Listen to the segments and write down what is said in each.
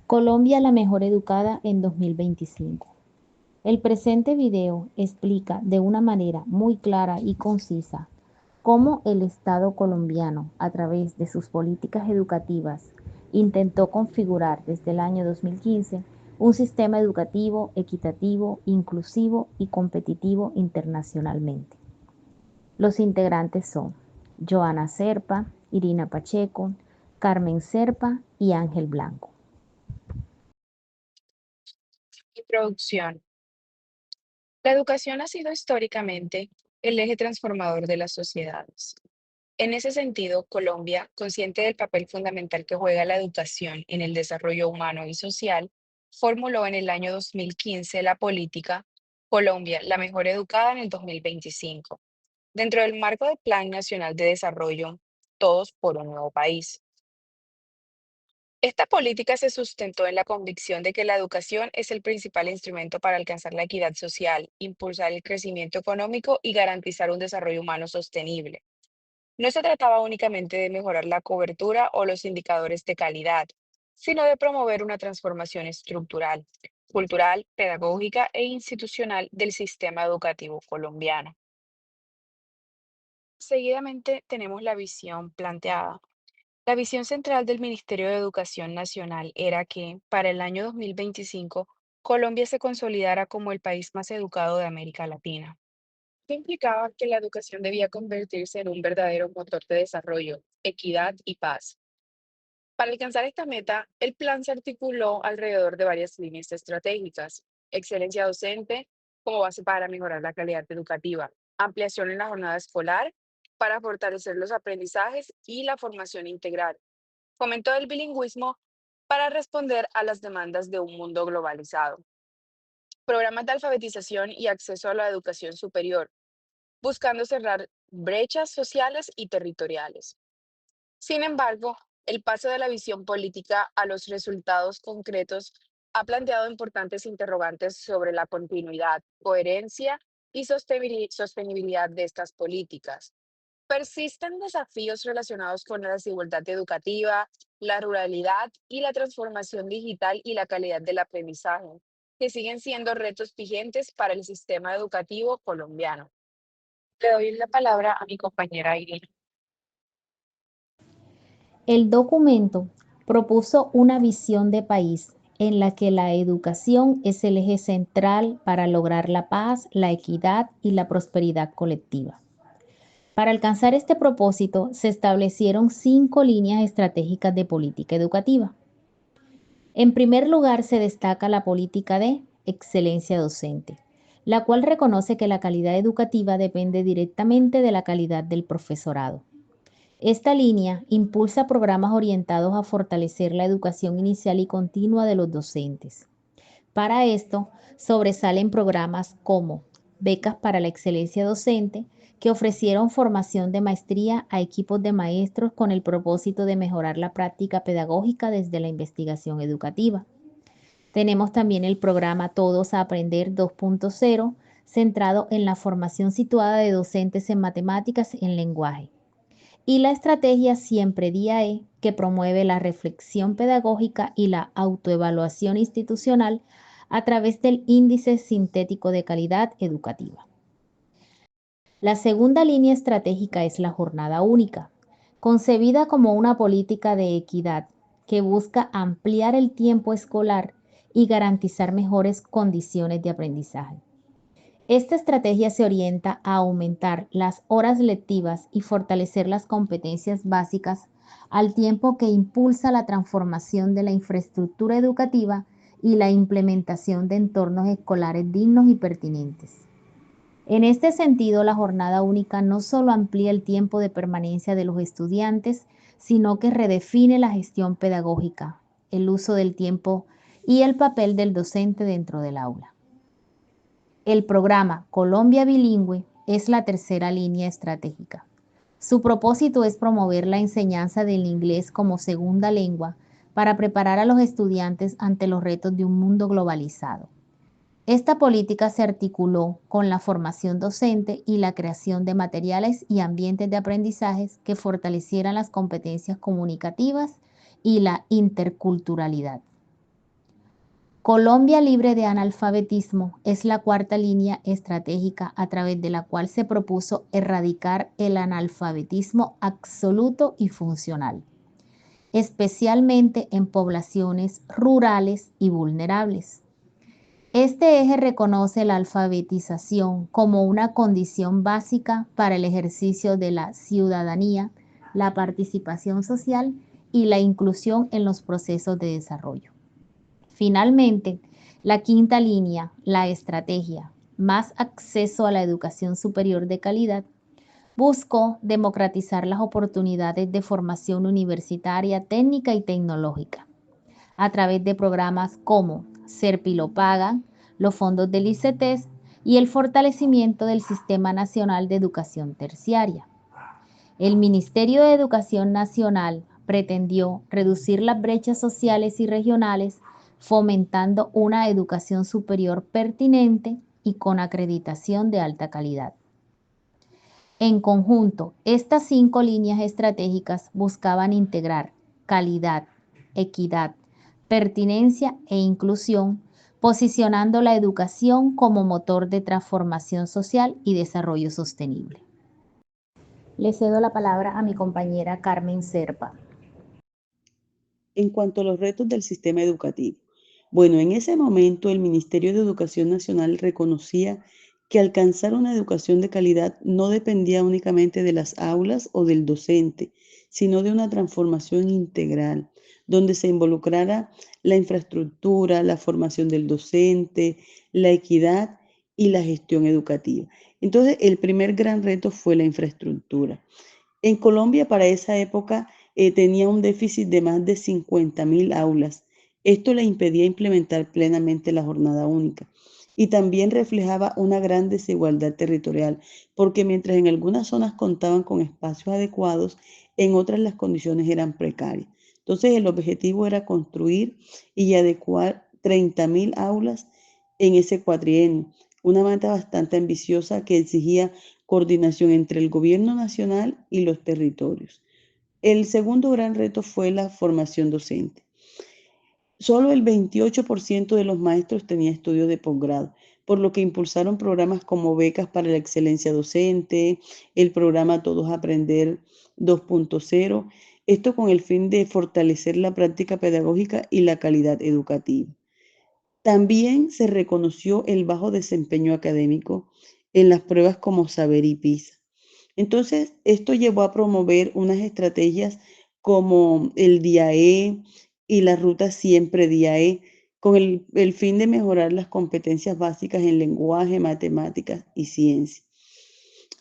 Colombia la mejor educada en 2025. El presente video explica de una manera muy clara y concisa cómo el Estado colombiano, a través de sus políticas educativas, intentó configurar desde el año 2015 un sistema educativo equitativo, inclusivo y competitivo internacionalmente. Los integrantes son Joana Serpa, Irina Pacheco, Carmen Serpa y Ángel Blanco. Introducción. La educación ha sido históricamente el eje transformador de las sociedades. En ese sentido, Colombia, consciente del papel fundamental que juega la educación en el desarrollo humano y social, formuló en el año 2015 la política Colombia, la mejor educada en el 2025, dentro del marco del Plan Nacional de Desarrollo, Todos por un Nuevo País. Esta política se sustentó en la convicción de que la educación es el principal instrumento para alcanzar la equidad social, impulsar el crecimiento económico y garantizar un desarrollo humano sostenible. No se trataba únicamente de mejorar la cobertura o los indicadores de calidad, sino de promover una transformación estructural, cultural, pedagógica e institucional del sistema educativo colombiano. Seguidamente tenemos la visión planteada. La visión central del Ministerio de Educación Nacional era que, para el año 2025, Colombia se consolidara como el país más educado de América Latina. Esto implicaba que la educación debía convertirse en un verdadero motor de desarrollo, equidad y paz. Para alcanzar esta meta, el plan se articuló alrededor de varias líneas estratégicas: excelencia docente como base para mejorar la calidad educativa, ampliación en la jornada escolar para fortalecer los aprendizajes y la formación integral, fomento del bilingüismo para responder a las demandas de un mundo globalizado, programas de alfabetización y acceso a la educación superior, buscando cerrar brechas sociales y territoriales. Sin embargo, el paso de la visión política a los resultados concretos ha planteado importantes interrogantes sobre la continuidad, coherencia y sostenibilidad de estas políticas. Persisten desafíos relacionados con la desigualdad educativa, la ruralidad y la transformación digital y la calidad del aprendizaje, que siguen siendo retos vigentes para el sistema educativo colombiano. Le doy la palabra a mi compañera Irina. El documento propuso una visión de país en la que la educación es el eje central para lograr la paz, la equidad y la prosperidad colectiva. Para alcanzar este propósito, se establecieron 5 líneas estratégicas de política educativa. En primer lugar, se destaca la política de excelencia docente, la cual reconoce que la calidad educativa depende directamente de la calidad del profesorado. Esta línea impulsa programas orientados a fortalecer la educación inicial y continua de los docentes. Para esto, sobresalen programas como becas para la excelencia docente, que ofrecieron formación de maestría a equipos de maestros con el propósito de mejorar la práctica pedagógica desde la investigación educativa. Tenemos también el programa Todos a Aprender 2.0, centrado en la formación situada de docentes en matemáticas y en lenguaje. Y la estrategia Siempre Día E, que promueve la reflexión pedagógica y la autoevaluación institucional a través del índice sintético de calidad educativa. La segunda línea estratégica es la jornada única, concebida como una política de equidad que busca ampliar el tiempo escolar y garantizar mejores condiciones de aprendizaje. Esta estrategia se orienta a aumentar las horas lectivas y fortalecer las competencias básicas al tiempo que impulsa la transformación de la infraestructura educativa y la implementación de entornos escolares dignos y pertinentes. En este sentido, la jornada única no solo amplía el tiempo de permanencia de los estudiantes, sino que redefine la gestión pedagógica, el uso del tiempo y el papel del docente dentro del aula. El programa Colombia Bilingüe es la tercera línea estratégica. Su propósito es promover la enseñanza del inglés como segunda lengua para preparar a los estudiantes ante los retos de un mundo globalizado. Esta política se articuló con la formación docente y la creación de materiales y ambientes de aprendizajes que fortalecieran las competencias comunicativas y la interculturalidad. Colombia libre de analfabetismo es la cuarta línea estratégica a través de la cual se propuso erradicar el analfabetismo absoluto y funcional, especialmente en poblaciones rurales y vulnerables. Este eje reconoce la alfabetización como una condición básica para el ejercicio de la ciudadanía, la participación social y la inclusión en los procesos de desarrollo. Finalmente, la quinta línea, la estrategia, más acceso a la educación superior de calidad, buscó democratizar las oportunidades de formación universitaria, técnica y tecnológica a través de programas como Serpilopaga, los fondos del ICETES y el fortalecimiento del Sistema Nacional de Educación Terciaria. El Ministerio de Educación Nacional pretendió reducir las brechas sociales y regionales, fomentando una educación superior pertinente y con acreditación de alta calidad. En conjunto, estas 5 líneas estratégicas buscaban integrar calidad, equidad, pertinencia e inclusión, posicionando la educación como motor de transformación social y desarrollo sostenible. Le cedo la palabra a mi compañera Carmen Serpa. En cuanto a los retos del sistema educativo, bueno, en ese momento el Ministerio de Educación Nacional reconocía que alcanzar una educación de calidad no dependía únicamente de las aulas o del docente, sino de una transformación integral, donde se involucrara la infraestructura, la formación del docente, la equidad y la gestión educativa. Entonces, el primer gran reto fue la infraestructura. En Colombia, para esa época, tenía un déficit de más de 50.000 aulas. Esto le impedía implementar plenamente la jornada única. Y también reflejaba una gran desigualdad territorial, porque mientras en algunas zonas contaban con espacios adecuados, en otras las condiciones eran precarias. Entonces, el objetivo era construir y adecuar 30.000 aulas en ese cuatrienio, una meta bastante ambiciosa que exigía coordinación entre el gobierno nacional y los territorios. El segundo gran reto fue la formación docente. Solo el 28% de los maestros tenía estudios de posgrado, por lo que impulsaron programas como becas para la excelencia docente, el programa Todos Aprender 2.0, esto con el fin de fortalecer la práctica pedagógica y la calidad educativa. También se reconoció el bajo desempeño académico en las pruebas como Saber y PISA. Entonces, esto llevó a promover unas estrategias como el Día E y la ruta Siempre Día E, con el fin de mejorar las competencias básicas en lenguaje, matemáticas y ciencia.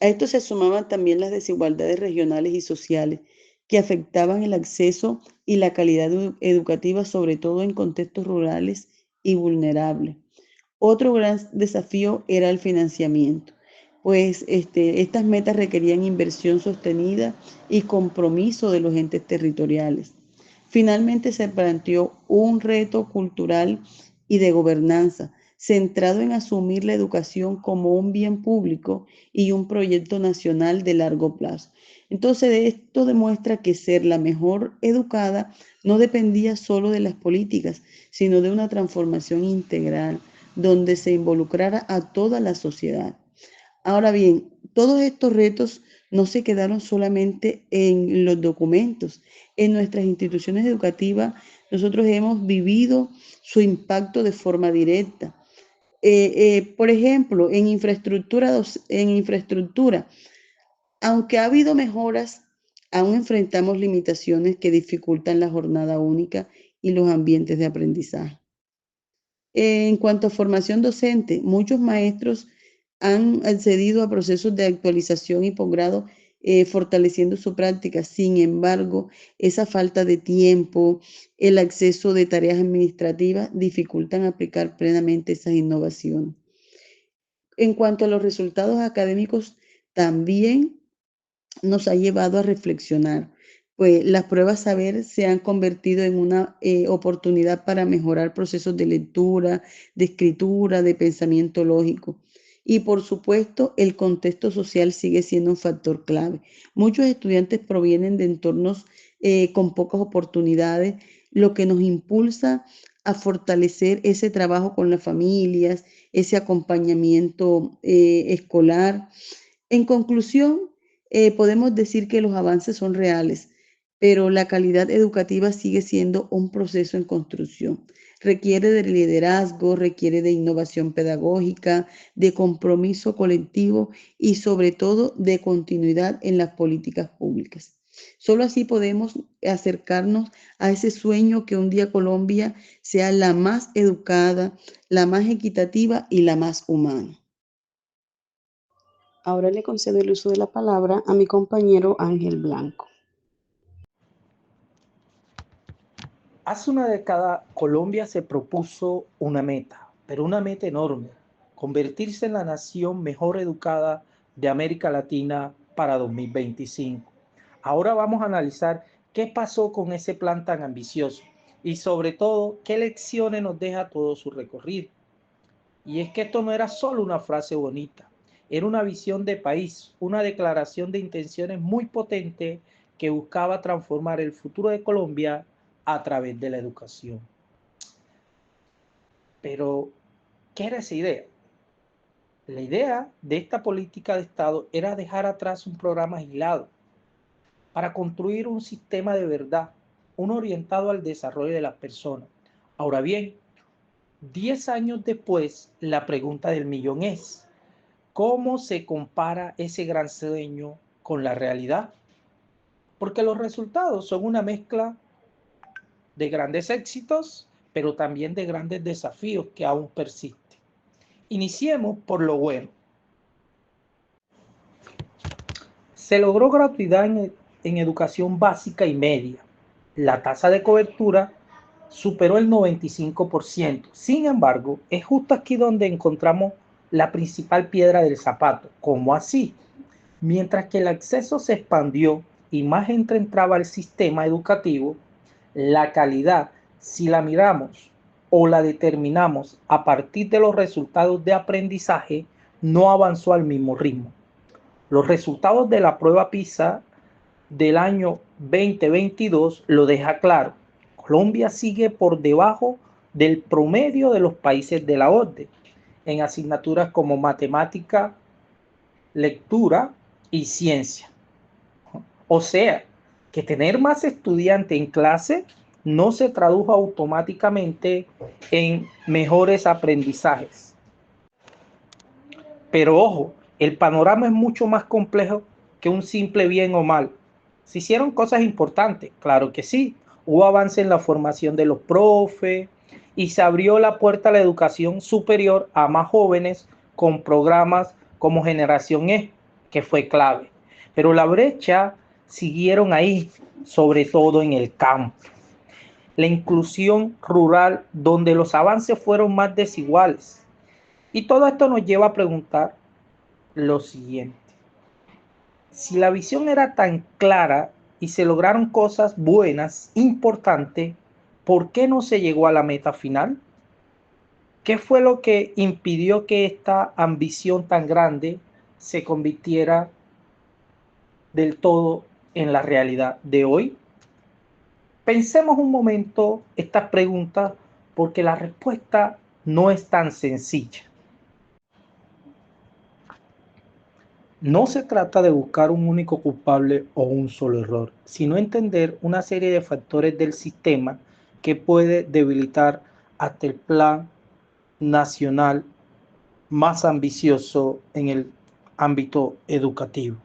A esto se sumaban también las desigualdades regionales y sociales que afectaban el acceso y la calidad educativa, sobre todo en contextos rurales y vulnerables. Otro gran desafío era el financiamiento, pues estas metas requerían inversión sostenida y compromiso de los entes territoriales. Finalmente se planteó un reto cultural y de gobernanza, centrado en asumir la educación como un bien público y un proyecto nacional de largo plazo. Entonces, esto demuestra que ser la mejor educada no dependía solo de las políticas, sino de una transformación integral donde se involucrara a toda la sociedad. Ahora bien, todos estos retos no se quedaron solamente en los documentos. En nuestras instituciones educativas, nosotros hemos vivido su impacto de forma directa. Por ejemplo, en infraestructura, aunque ha habido mejoras, aún enfrentamos limitaciones que dificultan la jornada única y los ambientes de aprendizaje. En cuanto a formación docente, muchos maestros han accedido a procesos de actualización y posgrado, fortaleciendo su práctica. Sin embargo, esa falta de tiempo, el acceso de tareas administrativas dificultan aplicar plenamente esas innovaciones. En cuanto a los resultados académicos, también nos ha llevado a reflexionar, pues las pruebas saber se han convertido en una oportunidad para mejorar procesos de lectura, de escritura, de pensamiento lógico. Y por supuesto, el contexto social sigue siendo un factor clave. Muchos estudiantes provienen de entornos con pocas oportunidades, lo que nos impulsa a fortalecer ese trabajo con las familias, ese acompañamiento escolar. En conclusión, podemos decir que los avances son reales, pero la calidad educativa sigue siendo un proceso en construcción. Requiere de liderazgo, requiere de innovación pedagógica, de compromiso colectivo y sobre todo de continuidad en las políticas públicas. Solo así podemos acercarnos a ese sueño que un día Colombia sea la más educada, la más equitativa y la más humana. Ahora le concedo el uso de la palabra a mi compañero Ángel Blanco. Hace una década, Colombia se propuso una meta, pero una meta enorme: convertirse en la nación mejor educada de América Latina para 2025. Ahora vamos a analizar qué pasó con ese plan tan ambicioso y sobre todo qué lecciones nos deja todo su recorrido. Y es que esto no era solo una frase bonita, era una visión de país, una declaración de intenciones muy potente que buscaba transformar el futuro de Colombia a través de la educación. Pero, ¿qué era esa idea? La idea de esta política de Estado era dejar atrás un programa aislado para construir un sistema de verdad, uno orientado al desarrollo de las personas. Ahora bien, 10 años después, la pregunta del millón es: ¿cómo se compara ese gran sueño con la realidad? Porque los resultados son una mezcla de grandes éxitos, pero también de grandes desafíos que aún persisten. Iniciemos por lo bueno. Se logró gratuidad en educación básica y media. La tasa de cobertura superó el 95%. Sin embargo, es justo aquí donde encontramos la principal piedra del zapato. ¿Cómo así? Mientras que el acceso se expandió y más gente entraba al sistema educativo, la calidad, si la miramos o la determinamos a partir de los resultados de aprendizaje, no avanzó al mismo ritmo. Los resultados de la prueba PISA del año 2022 lo deja claro. Colombia sigue por debajo del promedio de los países de la OCDE en asignaturas como matemática, lectura y ciencia. O sea, que tener más estudiantes en clase no se tradujo automáticamente en mejores aprendizajes. Pero ojo, el panorama es mucho más complejo que un simple bien o mal. ¿Se hicieron cosas importantes? Claro que sí. Hubo avance en la formación de los profes y se abrió la puerta a la educación superior a más jóvenes con programas como Generación E, que fue clave. Pero la brecha siguieron ahí, sobre todo en el campo. La inclusión rural, donde los avances fueron más desiguales. Y todo esto nos lleva a preguntar lo siguiente: si la visión era tan clara y se lograron cosas buenas, importantes, ¿por qué no se llegó a la meta final? ¿Qué fue lo que impidió que esta ambición tan grande se convirtiera del todo en la realidad de hoy? Pensemos un momento estas preguntas, porque la respuesta no es tan sencilla. No se trata de buscar un único culpable o un solo error, sino entender una serie de factores del sistema que puede debilitar hasta el plan nacional más ambicioso en el ámbito educativo.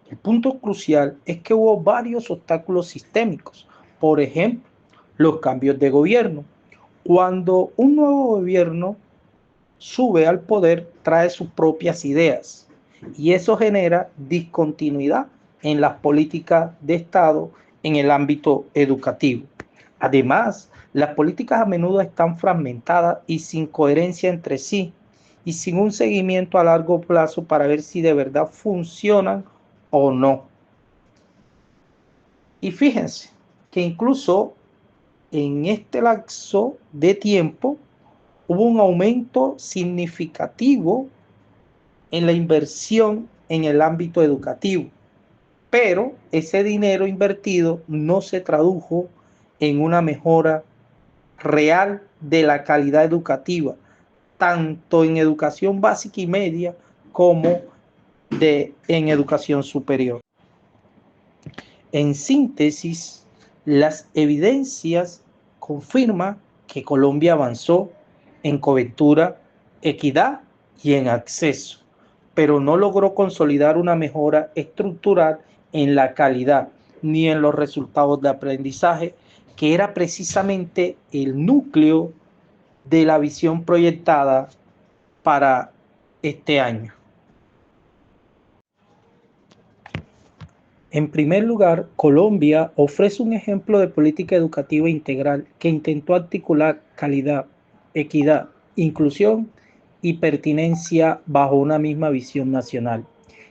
El punto crucial es que hubo varios obstáculos sistémicos. Por ejemplo, los cambios de gobierno. Cuando un nuevo gobierno sube al poder, trae sus propias ideas y eso genera discontinuidad en las políticas de Estado en el ámbito educativo. Además, las políticas a menudo están fragmentadas y sin coherencia entre sí y sin un seguimiento a largo plazo para ver si de verdad funcionan o no. Y fíjense que incluso en este lapso de tiempo hubo un aumento significativo en la inversión en el ámbito educativo, pero ese dinero invertido no se tradujo en una mejora real de la calidad educativa, tanto en educación básica y media como en educación superior. En síntesis, las evidencias confirman que Colombia avanzó en cobertura, equidad y en acceso, pero no logró consolidar una mejora estructural en la calidad ni en los resultados de aprendizaje, que era precisamente el núcleo de la visión proyectada para este año. En primer lugar, Colombia ofrece un ejemplo de política educativa integral que intentó articular calidad, equidad, inclusión y pertinencia bajo una misma visión nacional.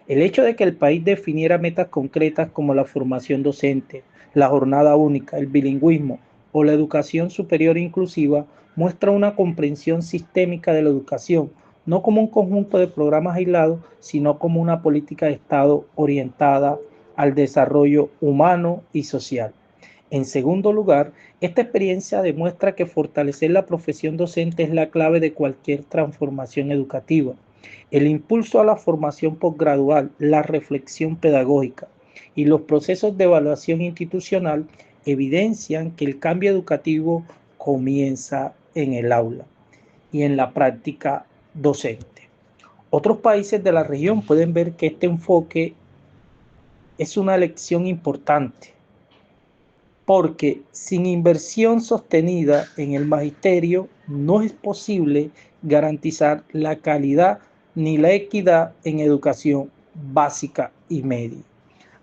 El hecho de que el país definiera metas concretas como la formación docente, la jornada única, el bilingüismo o la educación superior inclusiva muestra una comprensión sistémica de la educación, no como un conjunto de programas aislados, sino como una política de Estado orientada al desarrollo humano y social. En segundo lugar, esta experiencia demuestra que fortalecer la profesión docente es la clave de cualquier transformación educativa. El impulso a la formación posgradual, la reflexión pedagógica y los procesos de evaluación institucional evidencian que el cambio educativo comienza en el aula y en la práctica docente. Otros países de la región pueden ver que este enfoque es una lección importante, porque sin inversión sostenida en el magisterio no es posible garantizar la calidad ni la equidad en educación básica y media.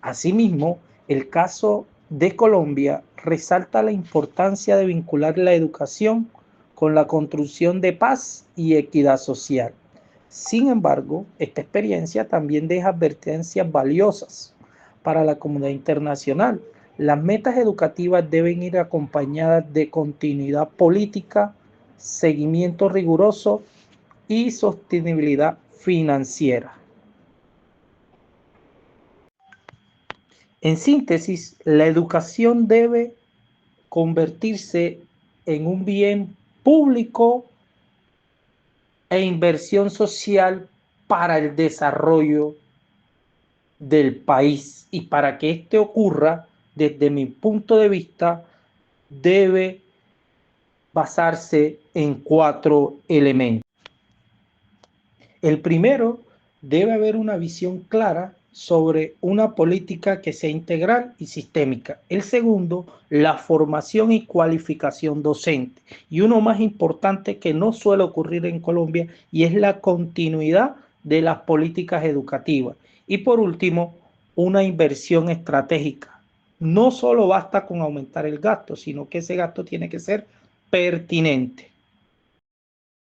Asimismo, el caso de Colombia resalta la importancia de vincular la educación con la construcción de paz y equidad social. Sin embargo, esta experiencia también deja advertencias valiosas para la comunidad internacional. Las metas educativas deben ir acompañadas de continuidad política, seguimiento riguroso y sostenibilidad financiera. En síntesis, la educación debe convertirse en un bien público e inversión social para el desarrollo del país, y para que esto ocurra, desde mi punto de vista, debe basarse en 4 elementos. El primero, debe haber una visión clara sobre una política que sea integral y sistémica. El segundo, la formación y cualificación docente. Y uno más importante que no suele ocurrir en Colombia, y es la continuidad de las políticas educativas. Y por último, una inversión estratégica. No solo basta con aumentar el gasto, sino que ese gasto tiene que ser pertinente.